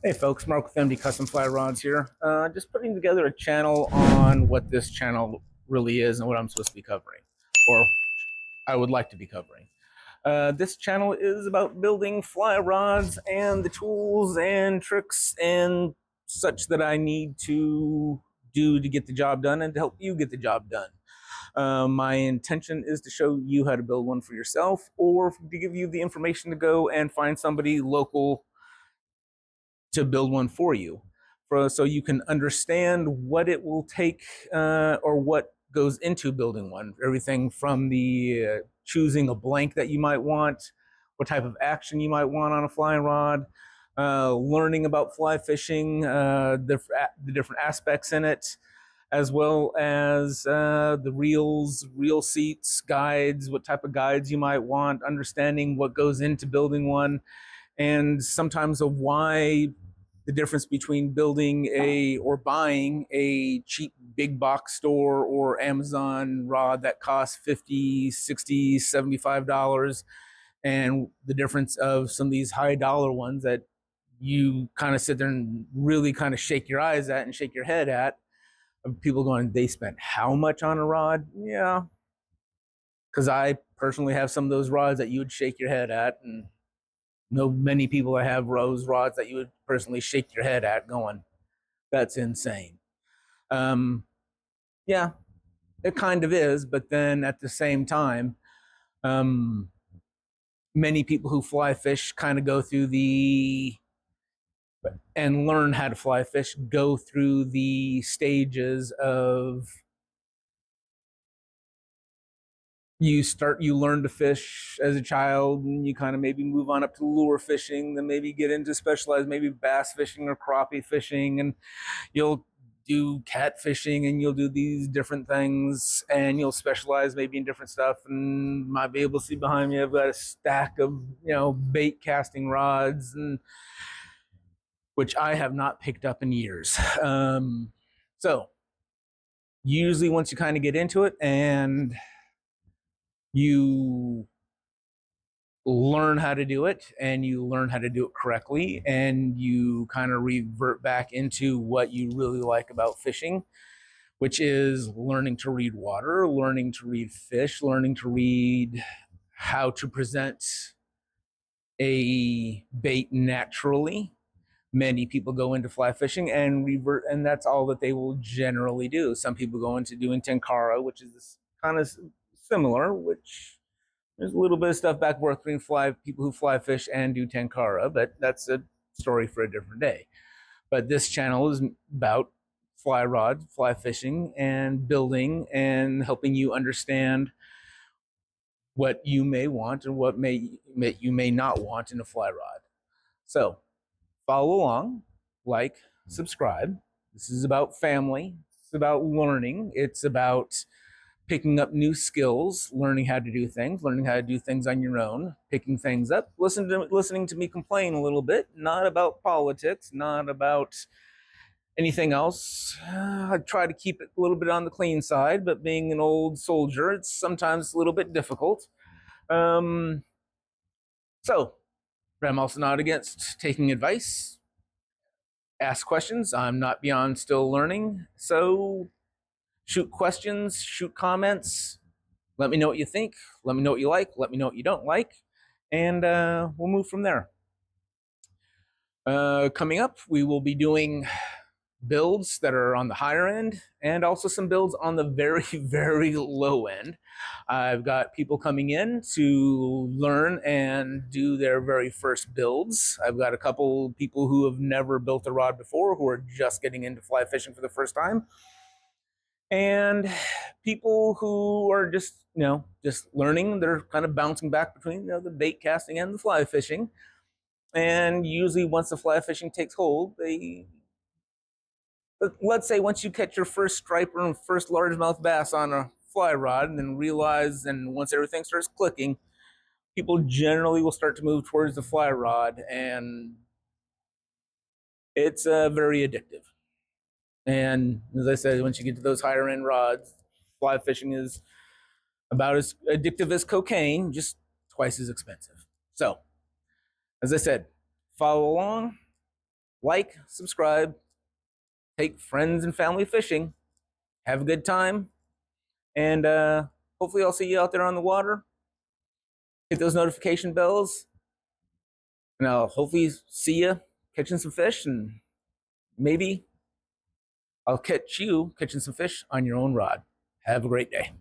Hey folks, Mark with MD Custom Fly Rods here. Just putting together a channel on what this channel really is and what I'm supposed to be covering, or I would like to be covering. This channel is about building fly rods and the tools and tricks and such that I need to do to get the job done and to help you get the job done. My intention is to show you how to build one for yourself, or to give you the information to go and find somebody local to build one for you, so you can understand what it will take, or what goes into building one. Everything from the choosing a blank that you might want, what type of action you might want on a fly rod, learning about fly fishing, the different aspects in it, as well as the reels, reel seats, guides, what type of guides you might want, understanding what goes into building one, and sometimes of why the difference between building or buying a cheap big box store or Amazon rod that costs 50, 60, $75, and the difference of some of these high dollar ones that you kind of sit there and really kind of shake your eyes at and shake your head at, of people going, they spent how much on a rod? Yeah, because I personally have some of those rods that you would shake your head at, and know many people that have rose rods that you would personally shake your head at, going, that's insane. Um, yeah, it kind of is, but then at the same time, um, many people who fly fish kind of go through the and learn how to fly fish, go through the stages of, you learn to fish as a child, and you kind of maybe move on up to lure fishing, then maybe get into specialized, maybe bass fishing or crappie fishing, and you'll do catfishing, and you'll do these different things, and you'll specialize maybe in different stuff. And might be able to see behind me, I've got a stack of bait casting rods, and which I have not picked up in years. So usually once you kind of get into it and you learn how to do it, and you learn how to do it correctly, and you kind of revert back into what you really like about fishing, which is learning to read water, learning to read fish, learning to read how to present a bait naturally. Many people go into fly fishing and revert, and that's all that they will generally do. Some people go into doing tenkara, which is this kind of similar, which there's a little bit of stuff back and forth between people who fly fish and do tenkara, but that's a story for a different day. But this channel is about fly rod, fly fishing, and building, and helping you understand what you may want and what you may not want in a fly rod. So follow along, like, subscribe. This is about family. It's about learning. It's about picking up new skills, learning how to do things, learning how to do things on your own, picking things up, listening to me complain a little bit, not about politics, not about anything else. I try to keep it a little bit on the clean side, but being an old soldier, it's sometimes a little bit difficult. Um, so, but I'm also not against taking advice, ask questions. I'm not beyond still learning. So, shoot questions, shoot comments. Let me know what you think. Let me know what you like. Let me know what you don't like. And we'll move from there. Coming up, we will be doing builds that are on the higher end, and also some builds on the very, very low end. I've got people coming in to learn and do their very first builds. I've got a couple people who have never built a rod before, who are just getting into fly fishing for the first time, and people who are just learning. They're kind of bouncing back between the bait casting and the fly fishing. And usually once the fly fishing takes hold, let's say once you catch your first striper and first largemouth bass on a fly rod, and then realize, and once everything starts clicking, people generally will start to move towards the fly rod, and it's very addictive. And as I said, once you get to those higher end rods, fly fishing is about as addictive as cocaine, just twice as expensive. So, as I said, follow along, like, subscribe, take friends and family fishing, have a good time, and hopefully I'll see you out there on the water. Hit those notification bells, and I'll hopefully see you catching some fish, and maybe I'll catch you catching some fish on your own rod. Have a great day.